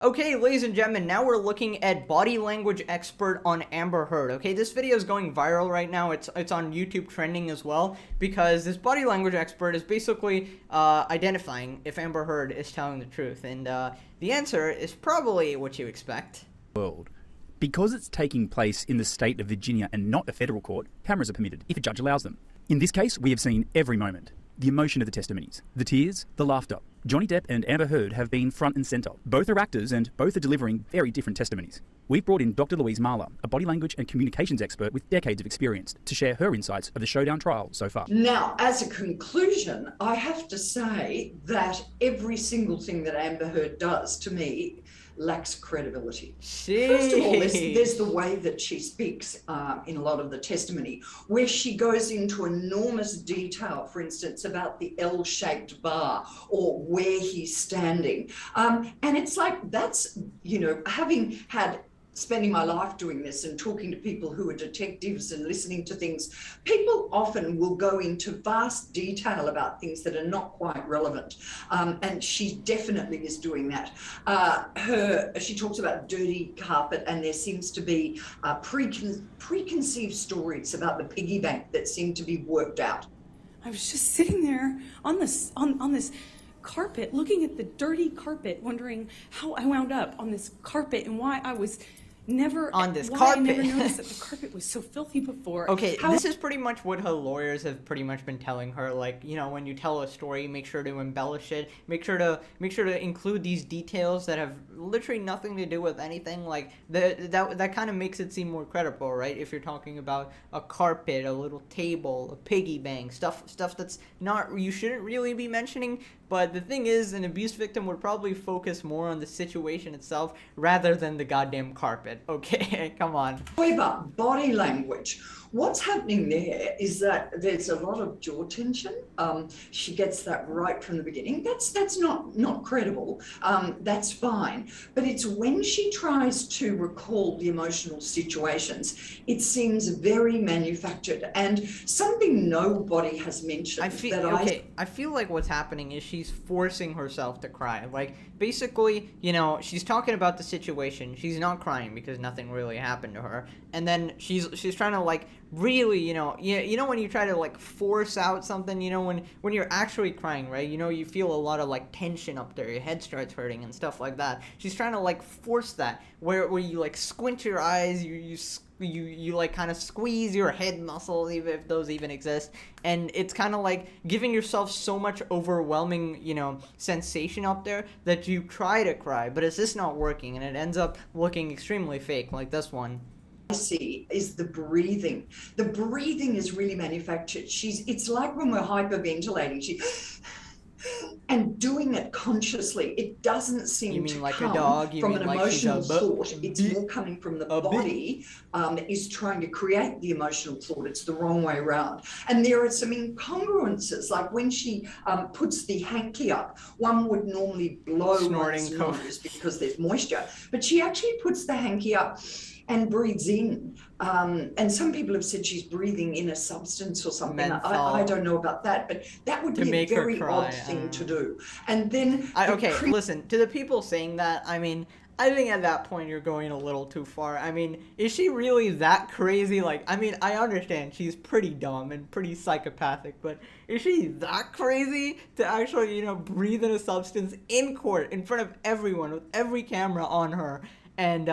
Okay, ladies and gentlemen, now we're looking at body language expert on Amber Heard. Okay, this video is going viral right now. It's on YouTube trending as well because this body language expert is basically identifying if Amber Heard is telling the truth, and the answer is probably what you expect. World. Because it's taking place in the state of Virginia and not a federal court, cameras are permitted if a judge allows them. In this case, we have seen every moment. The emotion of the testimonies, the tears, the laughter. Johnny Depp and Amber Heard have been front and centre. Both are actors and both are delivering very different testimonies. We've brought in Dr. Louise Marler, a body language and communications expert with decades of experience, to share her insights of the showdown trial so far. Now, as a conclusion, I have to say that every single thing that Amber Heard does to me lacks credibility. First of all, there's the way that she speaks in a lot of the testimony, where she goes into enormous detail, for instance, about the L-shaped bar or where he's standing. And it's like, that's, spending my life doing this and talking to people who are detectives and listening to things, people often will go into vast detail about things that are not quite relevant. And she definitely is doing that. She talks about dirty carpet, and there seems to be preconceived stories about the piggy bank that seem to be worked out. I was just sitting there on this carpet, looking at the dirty carpet, wondering how I wound up on this carpet and why I was never on this carpet. I never noticed that the carpet was so filthy before. Okay, this is pretty much what her lawyers have pretty much been telling her. Like, you know, when you tell a story, make sure to embellish it. Make sure to include these details that have literally nothing to do with anything. Like that kind of makes it seem more credible, right? If you're talking about a carpet, a little table, a piggy bank, stuff that's not, you shouldn't really be mentioning. But the thing is, an abuse victim would probably focus more on the situation itself rather than the goddamn carpet. Okay, come on. However, body language. What's happening there is that there's a lot of jaw tension. She gets that right from the beginning. That's not credible. That's fine. But it's when she tries to recall the emotional situations, it seems very manufactured, and something nobody has mentioned. I feel like what's happening is she's forcing herself to cry. Like, basically, you know, she's talking about the situation. She's not crying because nothing really happened to her. And then she's trying to, like, really, you know when you try to, like, force out something, you know, when you're actually crying, right? You know, you feel a lot of, like, tension up there. Your head starts hurting and stuff like that. She's trying to, like, force that where you, like, squint your eyes, you like kind of squeeze your head muscles, even if those even exist, and it's kind of like giving yourself so much overwhelming, you know, sensation up there that you try to cry, but it's just not working, and it ends up looking extremely fake, like this one. I see is the breathing. The breathing is really manufactured. It's like when we're hyperventilating, and doing it consciously. It doesn't seem to like come a dog? from an emotional thought. It's more coming from the body is trying to create the emotional thought. It's the wrong way around. And there are some incongruences, like when she puts the hanky up, one would normally blow one's nose because there's moisture, but she actually puts the hanky up and breathes in. And some people have said she's breathing in a substance or something. I don't know about that, but that would be a very odd thing to do. And then... listen, to the people saying that, I mean, I think at that point you're going a little too far. I mean, is she really that crazy? Like, I mean, I understand she's pretty dumb and pretty psychopathic, but is she that crazy to actually, you know, breathe in a substance in court in front of everyone with every camera on her? And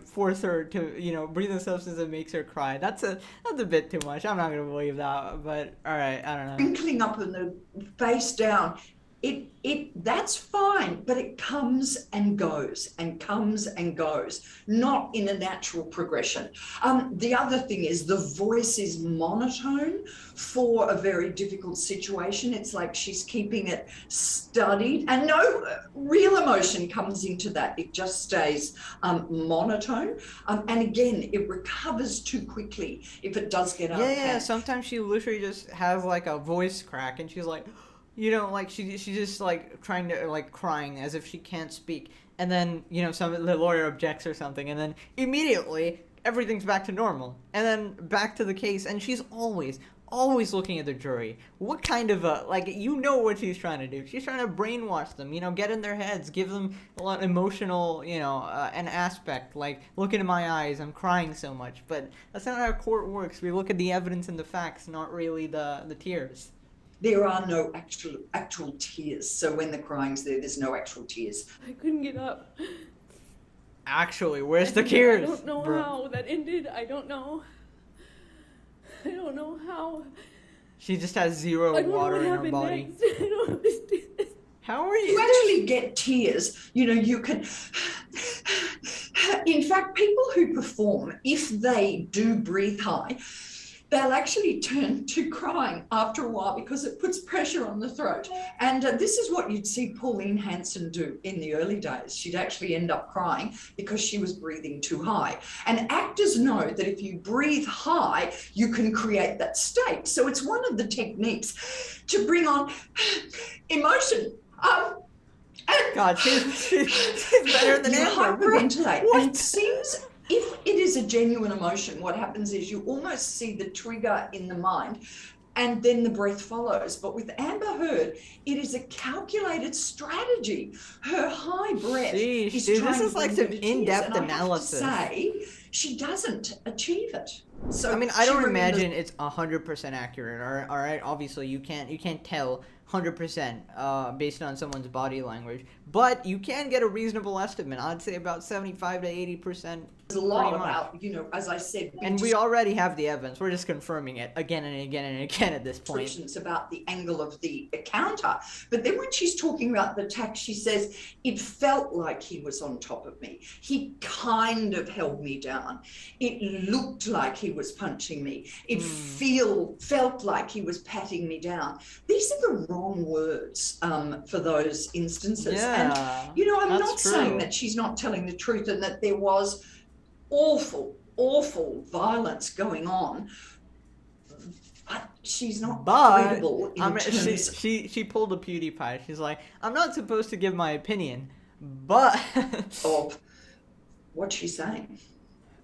force her to, you know, breathe in a substance that makes her cry. That's a bit too much. I'm not gonna believe that. But all right, I don't know. Wrinkling up and the face down, that's fine, but it comes and goes and comes and goes, not in a natural progression. The other thing is the voice is monotone for a very difficult situation. It's like she's keeping it studied, and no real emotion comes into that. It just stays monotone. And again, it recovers too quickly if it does get out of hand. Yeah, sometimes she literally just has like a voice crack, and she's like, you know, like she's just like trying to, like, crying as if she can't speak, and then, you know, the lawyer objects or something, and then immediately everything's back to normal, and then back to the case, and she's always always looking at the jury. What kind of you know what she's trying to do? She's trying to brainwash them, get in their heads, give them a lot of emotional, an aspect, like, look into my eyes, I'm crying so much. But that's not how court works. We look at the evidence and the facts, not really the tears. There are no actual tears. So when the crying's there's no actual tears. I couldn't get up. Actually, where's the tears? I don't know how that ended. I don't know how. She just has zero water in her body. Next. I don't understand. How are you? You actually get tears. You can. In fact, people who perform, if they do breathe high, they'll actually turn to crying after a while because it puts pressure on the throat. And this is what you'd see Pauline Hanson do in the early days. She'd actually end up crying because she was breathing too high. And actors know that if you breathe high, you can create that state. So it's one of the techniques to bring on emotion. God, she's better than you ever. Hyperventilate. And it seems, if it is a genuine emotion, what happens is you almost see the trigger in the mind and then the breath follows. But with Amber Heard, it is a calculated strategy. Her high breath is dude, trying this is to like bring some her to tears, in-depth and analysis. I have to say, she doesn't achieve it. So I mean, I don't she remembers- imagine it's 100% accurate. All right. Obviously, you can't tell 100% based on someone's body language, but you can get a reasonable estimate. I'd say about 75 to 80%. There's a lot about, as I said, and we already have the evidence. We're just confirming it again and again and again at this point. Descriptions about the angle of the counter. But then when she's talking about the attack, she says, it felt like he was on top of me. He kind of held me down. It looked like he was punching me. It felt like he was patting me down. These are the wrong words for those instances. Yeah, and, I'm that's not true. saying that she's not telling the truth and that there was awful violence going on, but she's not credible in terms. She pulled a PewDiePie. She's like, I'm not supposed to give my opinion, but of what she's saying.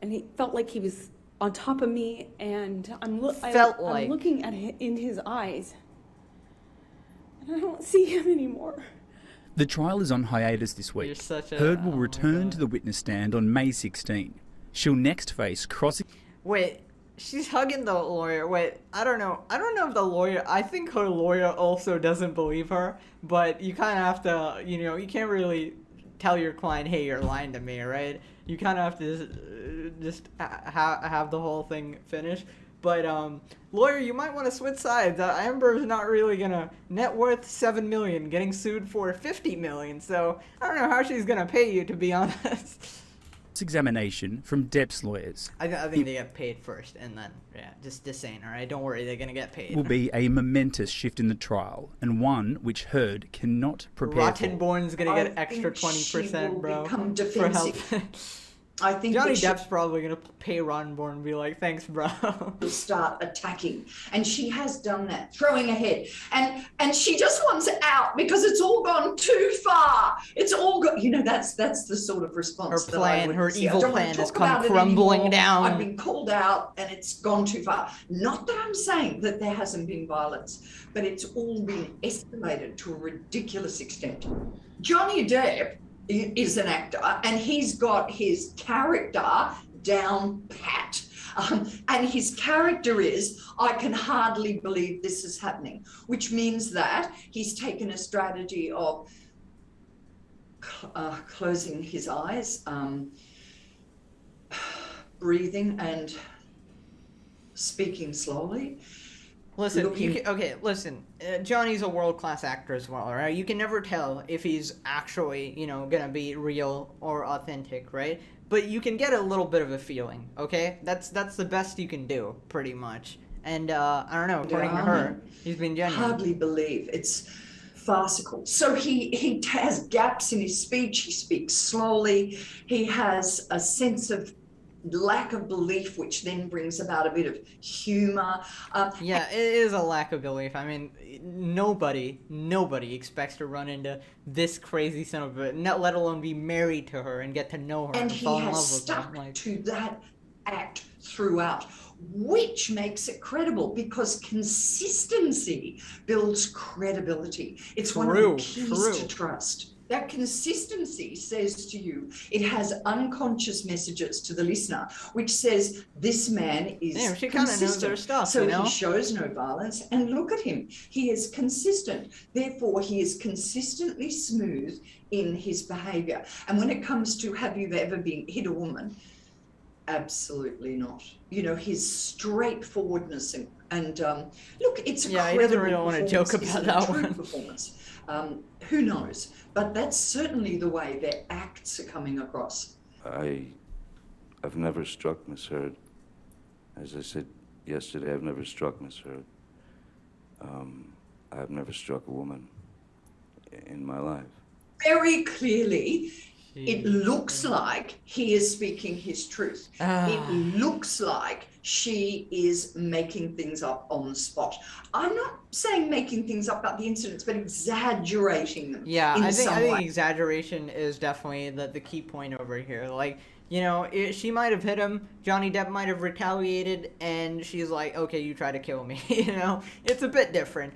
And he felt like he was on top of me, and I'm looking at it in his eyes, and I don't see him anymore. The trial is on hiatus this You're week. such a- Heard will oh my return God. to the witness stand on May 16. She'll next face crossing. Wait, she's hugging the lawyer. Wait, I don't know if the lawyer, I think her lawyer also doesn't believe her, but you kind of have to, you can't really tell your client, hey, you're lying to me, right? You kind of have to just have the whole thing finished. But, lawyer, you might want to switch sides. Amber's not really gonna net worth $7 million, getting sued for $50 million, so I don't know how she's gonna pay you, to be honest. Examination from Depp's lawyers I think they get paid first, and then, just saying, alright? Don't worry, they're gonna get paid. will be a momentous shift in the trial, and one which Heard cannot prepare for. Rottenborn's gonna get I extra think she 20%, will bro. become For help. defensive. I think Johnny that she Depp's probably gonna pay Rottenborn and be like, thanks, bro. will start attacking, and she has done that, throwing ahead, and she just wants out because it's all gone too far. It's all got, that's the sort of response. Her that I plan, would her see. I evil don't wanna plan talk has come about it crumbling anymore. down. I've been called out, and it's gone too far. Not that I'm saying that there hasn't been violence, but it's all been escalated to a ridiculous extent. Johnny Depp is an actor, and he's got his character down pat. And his character is, I can hardly believe this is happening, which means that he's taken a strategy of closing his eyes, breathing and speaking slowly. Listen, listen. Johnny's a world-class actor as well, right? You can never tell if he's actually, gonna be real or authentic, right? But you can get a little bit of a feeling, okay? That's the best you can do, pretty much. And I don't know, according to her, he's been genuine. Hardly believe it's farcical. So he has gaps in his speech. He speaks slowly. He has a sense of lack of belief, which then brings about a bit of humor. Yeah, it is a lack of belief. I mean, nobody expects to run into this crazy son of a, not let alone be married to her and get to know her And and he fall in has love with her. stuck to that act throughout, which makes it credible because consistency builds credibility. It's one of the keys to trust. That consistency says to you, it has unconscious messages to the listener, which says this man is Damn, she kind of knows her stuff, so you know? he shows no violence, and look at him. He is consistent. Therefore, he is consistently smooth in his behavior. And when it comes to have you ever been hit a woman, absolutely not. You know, his straightforwardness and look, it's a he doesn't really want to performance. joke Is about it a that true one. performance? Who knows? But that's certainly the way their acts are coming across. I've never struck Miss Heard. As I said yesterday, I've never struck Miss Heard. I've never struck a woman in my life. Very clearly, it looks like he is speaking his truth. It looks like she is making things up on the spot. I'm not saying making things up about the incidents, but exaggerating them. Yeah, in I some think way. exaggeration is definitely the key point over here. Like, you know, she might have hit him, Johnny Depp might have retaliated, and she's like, okay, you try to kill me, you know? It's a bit different.